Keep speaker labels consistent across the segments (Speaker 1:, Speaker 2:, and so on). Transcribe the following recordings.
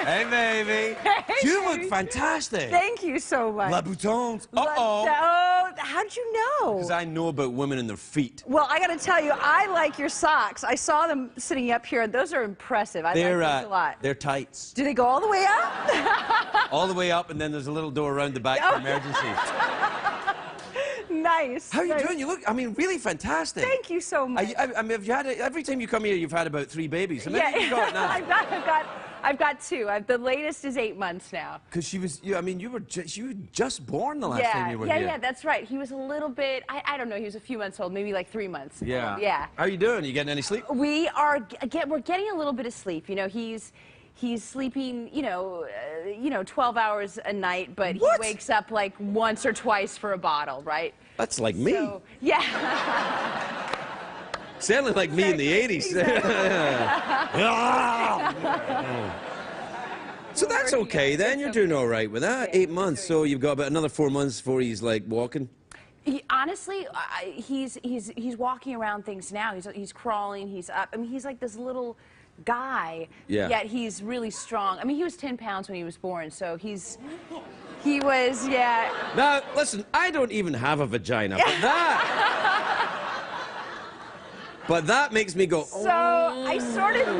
Speaker 1: Hey, baby.
Speaker 2: Hey,
Speaker 1: You
Speaker 2: baby.
Speaker 1: look fantastic.
Speaker 2: Thank you so much.
Speaker 1: La boutons.
Speaker 2: Oh, how'd you know?
Speaker 1: Because I know about women and their feet.
Speaker 2: Well, I got to tell you, I like your socks. I saw them sitting up here, and those are impressive. I like those a lot.
Speaker 1: They're tights.
Speaker 2: Do they go all the way up?
Speaker 1: All the way up, and then there's a little door around the back for emergencies.
Speaker 2: Nice.
Speaker 1: How are you doing? You look, I mean, really fantastic.
Speaker 2: Thank you so much.
Speaker 1: I mean, have you had every time you come here, you've had about 3 babies. How many have you got now?
Speaker 2: I've got 2. The latest is 8 months now.
Speaker 1: Because she was, I mean, you were just born the last time you were here.
Speaker 2: Yeah, that's right. He was a little bit, I don't know, he was a few months old, maybe like 3 months.
Speaker 1: Yeah.
Speaker 2: Yeah.
Speaker 1: How are you doing? You getting any sleep?
Speaker 2: We're getting a little bit of sleep. You know, he's sleeping, 12 hours a night, but he wakes up like once or twice for a bottle, right?
Speaker 1: That's like me.
Speaker 2: So, yeah.
Speaker 1: Sounded like me in the 80s. So that's okay then. You're doing all right with that. 8 months. So you've got about another 4 months before he's like walking.
Speaker 2: Honestly, he's walking around things now. He's crawling. He's up. I mean, he's like this little guy.
Speaker 1: Yeah.
Speaker 2: Yet he's really strong. I mean, he was 10 pounds when he was born. So he was, yeah.
Speaker 1: Now listen, I don't even have a vagina, but that makes me go.
Speaker 2: So I sort of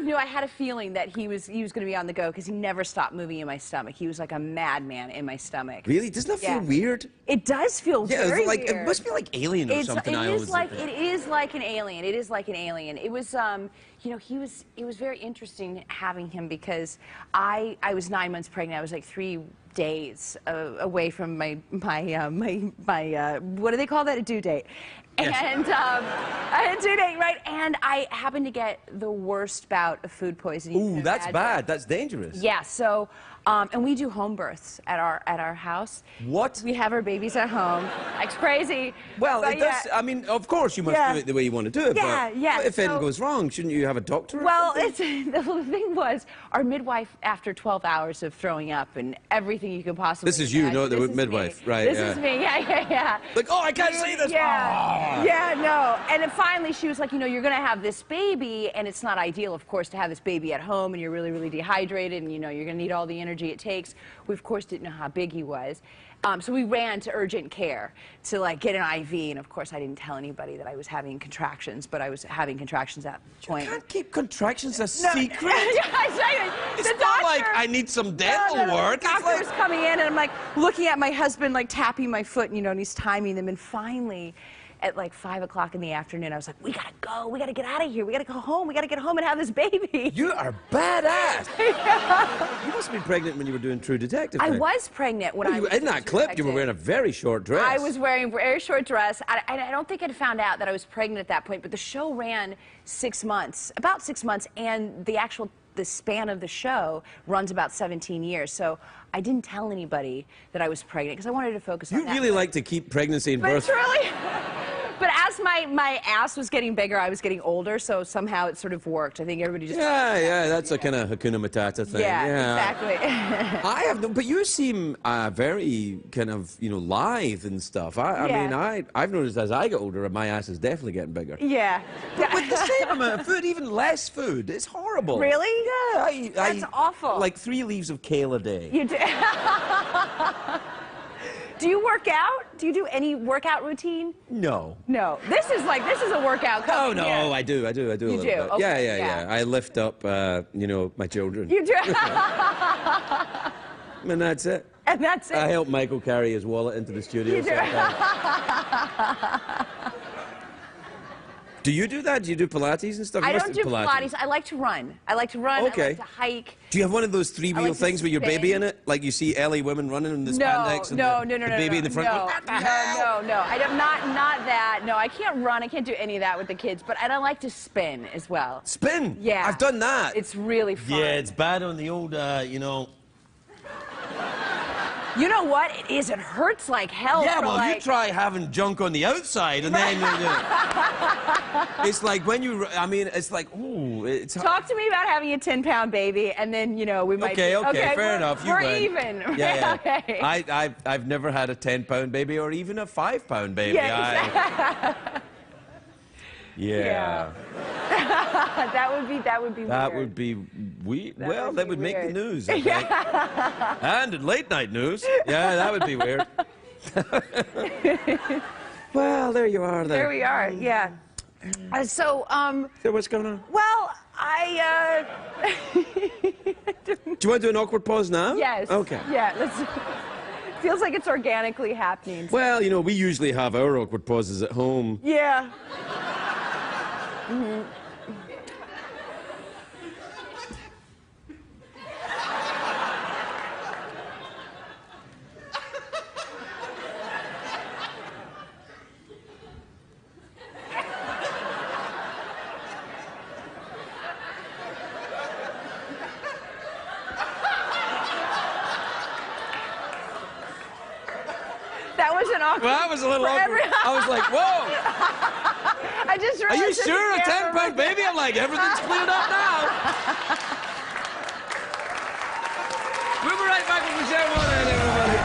Speaker 2: knew I had a feeling that he was going to be on the go because he never stopped moving in my stomach. He was like a madman in my stomach.
Speaker 1: Really? Doesn't that feel weird?
Speaker 2: It does feel very
Speaker 1: like
Speaker 2: weird.
Speaker 1: It must be like Alien or something.
Speaker 2: It is like an alien. It is like an alien. It was it was very interesting having him because I was 9 months pregnant. I was like 3 days away from my what do they call that, a due date?
Speaker 1: Yes.
Speaker 2: And I had a due date, right? And I happened to get the worst bout of food poisoning.
Speaker 1: Ooh, that's bad. That's dangerous.
Speaker 2: Yeah. So, and we do home births at our house.
Speaker 1: What?
Speaker 2: We have our babies at home. It's crazy.
Speaker 1: Well,
Speaker 2: but
Speaker 1: it does. I mean, of course, you must do it the way you want to do it.
Speaker 2: Yeah,
Speaker 1: but if anything goes wrong, shouldn't you have a doctor?
Speaker 2: Well, the thing was, our midwife, after 12 hours of throwing up and everything you could possibly.
Speaker 1: This is you, not the midwife, right?
Speaker 2: This is me. Yeah.
Speaker 1: Like, oh, I can't see this.
Speaker 2: Yeah, no. And then finally, she was like, you're going to have this baby, and it's not ideal, of course, to have this baby at home, and you're really, really dehydrated, and you're going to need all the energy it takes. We, of course, didn't know how big he was. So we ran to urgent care to like get an IV, and of course I didn't tell anybody that I was having contractions, but I was having contractions at the point.
Speaker 1: You can't keep contractions a secret. It's
Speaker 2: not
Speaker 1: like I need some dental work.
Speaker 2: The doctor was coming in, and I'm like looking at my husband, like tapping my foot, and he's timing them, and finally, at like 5 o'clock in the afternoon, I was like, we gotta go, we gotta get out of here, we gotta go home, we gotta get home and have this baby.
Speaker 1: You are badass.
Speaker 2: Yeah.
Speaker 1: You must have been pregnant when you were doing True Detective.
Speaker 2: I was pregnant when I was
Speaker 1: in that clip, you were wearing a very short dress.
Speaker 2: I was wearing a very short dress. I don't think I'd found out that I was pregnant at that point, but the show ran 6 months, about 6 months, and the span of the show runs about 17 years. So I didn't tell anybody that I was pregnant because I wanted to focus on that.
Speaker 1: You really like to keep pregnancy and birth.
Speaker 2: But truly. But as my ass was getting bigger, I was getting older, so somehow it sort of worked. I think everybody just...
Speaker 1: Yeah, that's a kind of Hakuna Matata thing.
Speaker 2: Yeah. Exactly.
Speaker 1: I have no, but you seem very kind of, lithe and stuff. I mean, I've noticed as I get older, my ass is definitely getting bigger.
Speaker 2: Yeah.
Speaker 1: But with the same amount of food, even less food, it's horrible.
Speaker 2: Really?
Speaker 1: Yeah.
Speaker 2: That's awful.
Speaker 1: Like 3 leaves of kale a day.
Speaker 2: You do. Do you work out? Do you do any workout routine?
Speaker 1: No.
Speaker 2: No. This is a workout.
Speaker 1: Oh no, I do a little bit.
Speaker 2: Okay,
Speaker 1: yeah. I lift up, my children.
Speaker 2: You do.
Speaker 1: And that's it.
Speaker 2: And that's it.
Speaker 1: I help Michael carry his wallet into the studio.
Speaker 2: You do.
Speaker 1: Do you do that? Do you do Pilates and stuff?
Speaker 2: I don't do Pilates. I like to run. Okay. I like to hike.
Speaker 1: Do you have one of those 3-wheel things with your baby in it? Like you see LA women running in the spandex and the baby in the front?
Speaker 2: No. I don't, not that. No, I can't run. I can't do any of that with the kids. And I like to spin as well.
Speaker 1: Spin?
Speaker 2: Yeah.
Speaker 1: I've done that.
Speaker 2: It's really fun.
Speaker 1: Yeah, it's bad on the old,
Speaker 2: You know what? It is. It hurts like hell.
Speaker 1: Yeah, well, you try having junk on the outside, and then it's like when you. I mean, it's like, ooh, it's.
Speaker 2: Talk to me about having a 10-pound baby, and then we might.
Speaker 1: Okay, fair enough.
Speaker 2: We're even.
Speaker 1: Yeah.
Speaker 2: Okay.
Speaker 1: I've never had a 10-pound baby or even a 5-pound baby.
Speaker 2: Yeah.
Speaker 1: Yeah.
Speaker 2: That would be weird.
Speaker 1: That would be weird. Well, that would make the
Speaker 2: weird.
Speaker 1: news, I think. And in late night news. Yeah, that would be weird. Well, there you are.
Speaker 2: There we are. Yeah. So
Speaker 1: what's going on?
Speaker 2: well,
Speaker 1: Do you want to do an awkward pause now?
Speaker 2: Yes.
Speaker 1: Okay.
Speaker 2: Yeah. Feels like it's organically happening.
Speaker 1: Well, you know, we usually have our awkward pauses at home.
Speaker 2: Yeah. Mm-hmm. That was an awkward.
Speaker 1: Well, that was a little awkward. I was like, whoa.
Speaker 2: I just
Speaker 1: Are you
Speaker 2: realized
Speaker 1: sure? A
Speaker 2: there's camera.
Speaker 1: 10-pound baby? I'm like, everything's cleared up now. We'll be right back with Michelle Monaghan, everybody.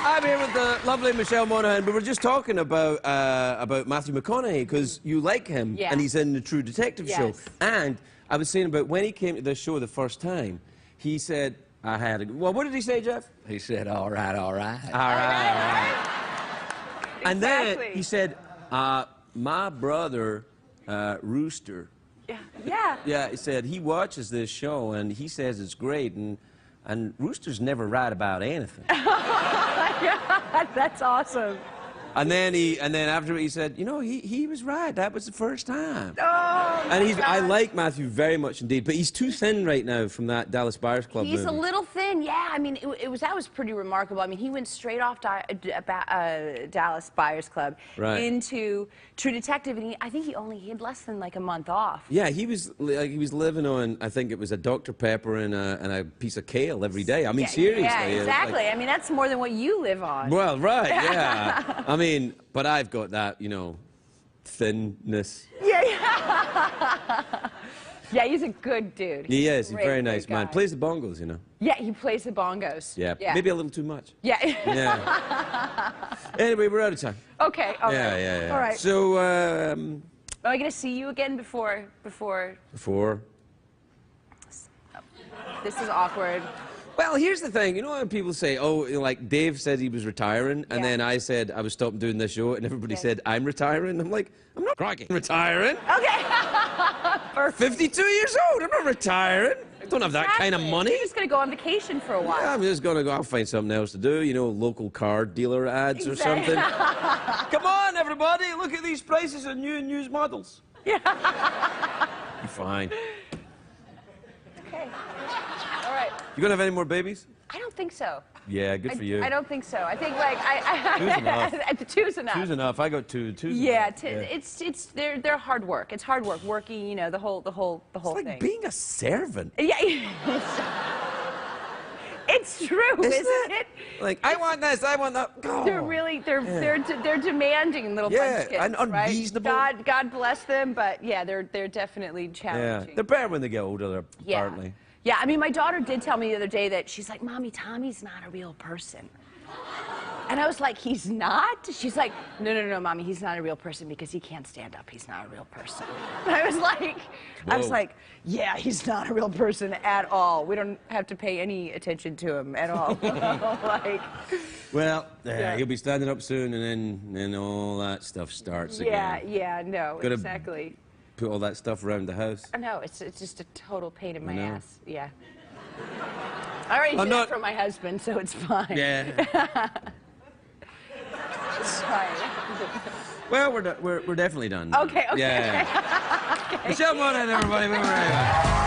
Speaker 1: I'm here with the lovely Michelle Monaghan, but we're just talking about Matthew McConaughey, because you like him,
Speaker 2: Yeah.
Speaker 1: and he's in the True Detective show.
Speaker 2: Yes.
Speaker 1: And I was saying about when he came to the show the first time, he said, well, what did he say, Jeff?
Speaker 3: He said, all right, all right.
Speaker 1: All right, all right. And then
Speaker 2: Exactly.
Speaker 1: he said, my brother, Rooster.
Speaker 2: Yeah. Yeah.
Speaker 1: Yeah, he said he watches this show, and he says it's great, and Rooster's never right about anything.
Speaker 2: Yeah, that's awesome.
Speaker 1: And then after he said, you know, he was right. That was the first time.
Speaker 2: Oh,
Speaker 1: And I
Speaker 2: God.
Speaker 1: like Matthew very much indeed, but he's too thin right now from that Dallas Buyers Club
Speaker 2: He's
Speaker 1: movie.
Speaker 2: a little thin, yeah. I mean, that was pretty remarkable. I mean, he went straight off Dallas Buyers Club
Speaker 1: Right.
Speaker 2: into True Detective, and I think he had less than like a month off.
Speaker 1: Yeah, he was living on, I think it was a Dr. Pepper and a piece of kale every day. I mean,
Speaker 2: Yeah,
Speaker 1: seriously.
Speaker 2: Yeah,
Speaker 1: it's
Speaker 2: exactly.
Speaker 1: like-
Speaker 2: I mean, that's more than what you live on.
Speaker 1: Well, right, yeah. I mean, but I've got that, you know, thinness.
Speaker 2: Yeah, yeah. Yeah, he's a good dude.
Speaker 1: He is. He's a
Speaker 2: Great,
Speaker 1: very
Speaker 2: great
Speaker 1: nice man.
Speaker 2: guy.
Speaker 1: Plays the bongos, you know.
Speaker 2: Yeah, he plays the bongos.
Speaker 1: Yeah.
Speaker 2: Yeah.
Speaker 1: Maybe a little too much.
Speaker 2: Yeah.
Speaker 1: Yeah. Anyway, we're out of time.
Speaker 2: Okay. All right.
Speaker 1: Yeah.
Speaker 2: All right.
Speaker 1: So,
Speaker 2: Am I going to see you again before?
Speaker 1: before.
Speaker 2: This is awkward.
Speaker 1: Well, here's the thing. You know when people say, oh, you know, like Dave said he was retiring, and
Speaker 2: Yeah.
Speaker 1: then I said I was stopping doing this show, and everybody
Speaker 2: Yeah.
Speaker 1: said I'm retiring. I'm like, I'm not retiring.
Speaker 2: Okay. Perfect.
Speaker 1: 52 years old. I'm not retiring. I don't have that kind of
Speaker 2: Exactly.
Speaker 1: money.
Speaker 2: You're just going to go on vacation for a while.
Speaker 1: Yeah, I'm just gonna go. I'll find something else to do. You know, local car dealer ads or something. Come on, everybody! Look at these prices of new and used models. Yeah. You're fine.
Speaker 2: Okay. All right.
Speaker 1: You gonna have any more babies?
Speaker 2: I don't think so.
Speaker 1: Yeah, good for you.
Speaker 2: I don't think so. I think like
Speaker 1: Two's enough.
Speaker 2: Two's enough.
Speaker 1: Two's enough. I got two. Two's
Speaker 2: Yeah,
Speaker 1: enough.
Speaker 2: they're hard work. It's hard work working. You know, the whole
Speaker 1: It's like
Speaker 2: thing.
Speaker 1: being a servant.
Speaker 2: Yeah. It's true, isn't it?
Speaker 1: Like, I want this, I want that. Oh.
Speaker 2: They're really they're demanding little
Speaker 1: Yeah,
Speaker 2: munchkins,
Speaker 1: and unreasonable.
Speaker 2: Right? God bless them, but yeah, they're definitely
Speaker 1: Yeah,
Speaker 2: challenging.
Speaker 1: they're better when they get older,
Speaker 2: Yeah.
Speaker 1: apparently.
Speaker 2: Yeah, I mean, my daughter did tell me the other day that she's like, Mommy, Tommy's not a real person. And I was like, he's not? She's like, no, Mommy, he's not a real person because he can't stand up. He's not a real person. And I was
Speaker 1: Whoa.
Speaker 2: like, yeah, he's not a real person at all. We don't have to pay any attention to him at all. Like,
Speaker 1: Well,
Speaker 2: Yeah.
Speaker 1: he'll be standing up soon, and then all that stuff starts again.
Speaker 2: yeah, no,
Speaker 1: Gotta-
Speaker 2: exactly.
Speaker 1: Put all that stuff around the house.
Speaker 2: I know, it's just a total pain in my
Speaker 1: know.
Speaker 2: ass. Yeah. I already
Speaker 1: I'm
Speaker 2: did
Speaker 1: not-
Speaker 2: it for my husband, so it's fine.
Speaker 1: Yeah.
Speaker 2: It's fine.
Speaker 1: Well, we're definitely done.
Speaker 2: Okay.
Speaker 1: Yeah. Michelle Monaghan, everybody. We'll be right back.